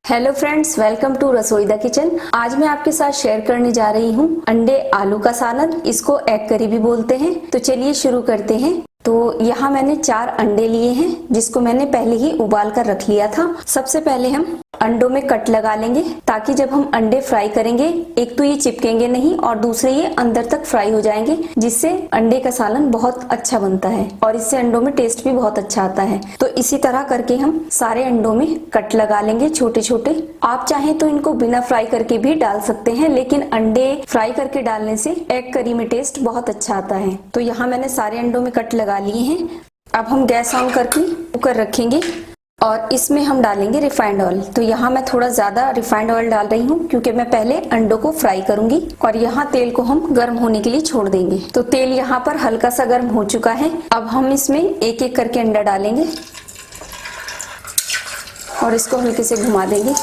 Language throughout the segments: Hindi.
हेलो फ्रेंड्स, वेलकम टू रसोई द किचन। आज मैं आपके साथ शेयर करने जा रही हूँ अंडे आलू का सालन। इसको एग करी भी बोलते हैं। तो चलिए शुरू करते हैं। तो यहाँ मैंने 4 अंडे लिए हैं, जिसको मैंने पहले ही उबाल कर रख लिया था। सबसे पहले हम अंडों में कट लगा लेंगे, ताकि जब हम अंडे फ्राई करेंगे, एक तो ये चिपकेंगे नहीं और दूसरे ये अंदर तक फ्राई हो जाएंगे, जिससे अंडे का सालन बहुत अच्छा बनता है और इससे अंडों में टेस्ट भी बहुत अच्छा आता है। तो इसी तरह करके हम सारे अंडों में कट लगा लेंगे छोटे छोटे। आप चाहें तो इनको बिना फ्राई करके भी डाल सकते हैं, लेकिन अंडे फ्राई करके डालने से एग करी में टेस्ट बहुत अच्छा आता है। तो यहाँ मैंने सारे अंडों में कट लगा लिए हैं। अब हम गैस ऑन करके कुकर रखेंगे और इसमें हम डालेंगे रिफाइंड ऑयल। तो यहाँ मैं थोड़ा ज्यादा रिफाइंड ऑयल डाल रही हूँ, क्योंकि मैं पहले अंडों को फ्राई करूंगी। और यहाँ तेल को हम गर्म होने के लिए छोड़ देंगे। तो तेल यहाँ पर हल्का सा गर्म हो चुका है। अब हम इसमें एक एक करके अंडा डालेंगे और इसको हल्के से घुमा देंगे।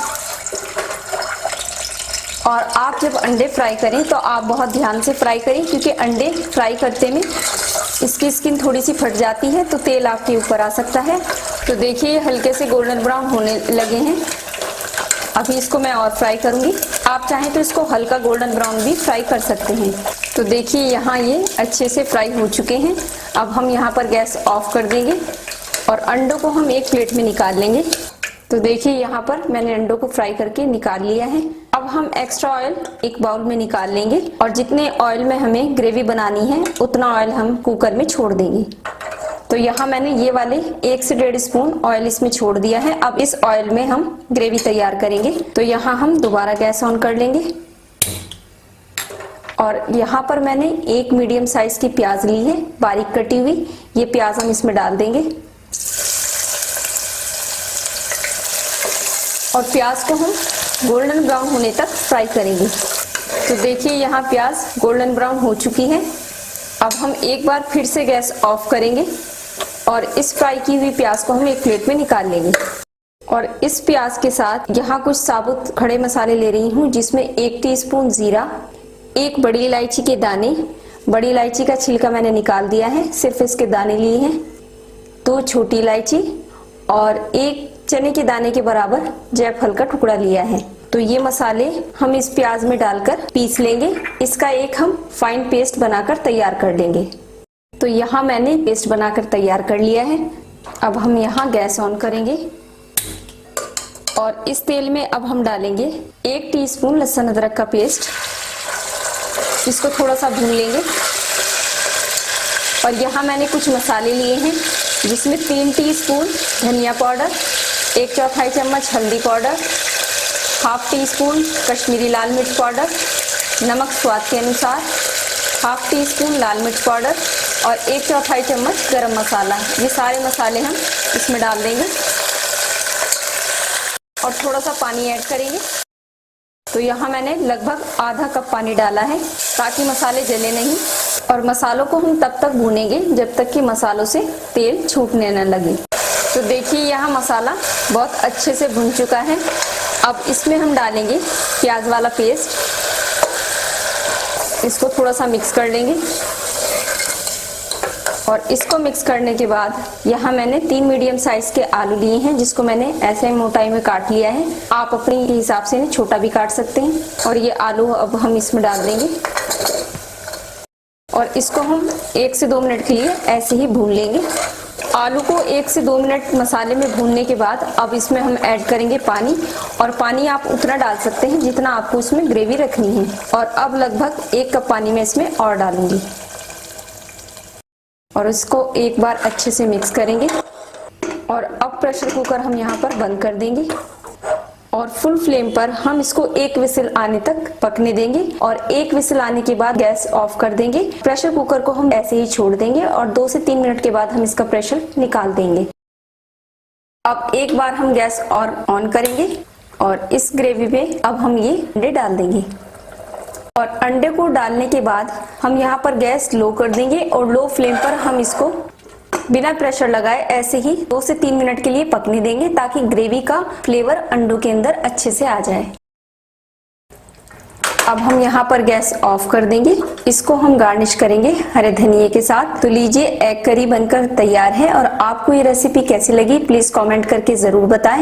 और आप जब अंडे फ्राई करें तो आप बहुत ध्यान से फ्राई करें, क्योंकि अंडे फ्राई करते में इसकी स्किन थोड़ी सी फट जाती है, तो तेल आपके ऊपर आ सकता है। तो देखिए, हल्के से गोल्डन ब्राउन होने लगे हैं। अभी इसको मैं और फ्राई करूंगी। आप चाहें तो इसको हल्का गोल्डन ब्राउन भी फ्राई कर सकते हैं। तो देखिए, यहाँ ये अच्छे से फ्राई हो चुके हैं। अब हम यहाँ पर गैस ऑफ कर देंगे और अंडों को हम एक प्लेट में निकाल लेंगे। तो देखिए, यहाँ पर मैंने अंडों को फ्राई करके निकाल लिया है। अब हम एक्स्ट्रा ऑयल एक बाउल में निकाल लेंगे और जितने ऑयल में हमें ग्रेवी बनानी है, उतना ऑयल हम कुकर में छोड़ देंगे। तो यहाँ मैंने ये वाले 1 से 1.5 स्पून ऑयल इसमें छोड़ दिया है। अब इस ऑयल में हम ग्रेवी तैयार करेंगे। तो यहाँ हम दोबारा गैस ऑन कर लेंगे और यहाँ पर मैंने एक मीडियम साइज की प्याज ली है, बारीक कटी हुई। ये प्याज हम इसमें डाल देंगे और प्याज को हम गोल्डन ब्राउन होने तक फ्राई करेंगे। तो देखिए, यहाँ प्याज गोल्डन ब्राउन हो चुकी है। अब हम एक बार फिर से गैस ऑफ करेंगे और इस फ्राई की हुई प्याज को हम एक प्लेट में निकाल लेंगे। और इस प्याज के साथ यहाँ कुछ साबुत खड़े मसाले ले रही हूँ, जिसमें 1 टीस्पून जीरा, 1 बड़ी इलायची के दाने, बड़ी इलायची का छिलका मैंने निकाल दिया है, सिर्फ इसके दाने लिए हैं, 2 छोटी इलायची और 1 चने के दाने के बराबर जायफल का टुकड़ा लिया है। तो ये मसाले हम इस प्याज में डालकर पीस लेंगे। इसका एक हम फाइन पेस्ट बनाकर तैयार कर लेंगे। तो यहाँ मैंने पेस्ट बनाकर तैयार कर लिया है। अब हम यहाँ गैस ऑन करेंगे और इस तेल में अब हम डालेंगे 1 टीस्पून लहसुन अदरक का पेस्ट। इसको थोड़ा सा भून लेंगे। और यहाँ मैंने कुछ मसाले लिए हैं, जिसमें 3 टीस्पून धनिया पाउडर, 1/4 चम्मच हल्दी पाउडर, ½ टीस्पून कश्मीरी लाल मिर्च पाउडर, नमक स्वाद के अनुसार, ½ टीस्पून लाल मिर्च पाउडर और 1/4 चम्मच गरम मसाला। ये सारे मसाले हम इसमें डाल देंगे और थोड़ा सा पानी ऐड करेंगे। तो यहाँ मैंने लगभग आधा कप पानी डाला है, ताकि मसाले जले नहीं। और मसालों को हम तब तक भूनेंगे जब तक कि मसालों से तेल छूटने न लगे। तो देखिए, यहाँ मसाला बहुत अच्छे से भुन चुका है। अब इसमें हम डालेंगे प्याज वाला पेस्ट। इसको थोड़ा सा मिक्स कर लेंगे और इसको मिक्स करने के बाद यहाँ मैंने 3 मीडियम साइज के आलू लिए हैं, जिसको मैंने ऐसे मोटाई में काट लिया है। आप अपने हिसाब से छोटा भी काट सकते हैं। और ये आलू अब हम इसमें डाल देंगे और इसको हम 1 से 2 मिनट के लिए ऐसे ही भून लेंगे। आलू को 1 से 2 मिनट मसाले में भूनने के बाद अब इसमें हम ऐड करेंगे पानी। और पानी आप उतना डाल सकते हैं जितना आपको इसमें ग्रेवी रखनी है। और अब लगभग 1 कप पानी में इसमें और डालूंगी और इसको एक बार अच्छे से मिक्स करेंगे। और अब प्रेशर कुकर हम यहाँ पर बंद कर देंगे और फुल फ्लेम पर हम इसको 1 विसिल आने तक पकने देंगे। और 1 विसिल आने के बाद गैस ऑफ कर देंगे। प्रेशर कुकर को हम ऐसे ही छोड़ देंगे और 2 से 3 मिनट के बाद हम इसका प्रेशर निकाल देंगे। अब एक बार हम गैस और ऑन करेंगे और इस ग्रेवी में अब हम ये अंडे डाल देंगे। और अंडे को डालने के बाद हम यहाँ पर गैस लो कर देंगे और लो फ्लेम पर हम इसको बिना प्रेशर लगाए ऐसे ही 2 से 3 मिनट के लिए पकने देंगे, ताकि ग्रेवी का फ्लेवर अंडों के अंदर अच्छे से आ जाए। अब हम यहाँ पर गैस ऑफ कर देंगे। इसको हम गार्निश करेंगे हरे धनिये के साथ। तो लीजिए, एग करी बनकर तैयार है। और आपको ये रेसिपी कैसी लगी, प्लीज कमेंट करके जरूर बताएं।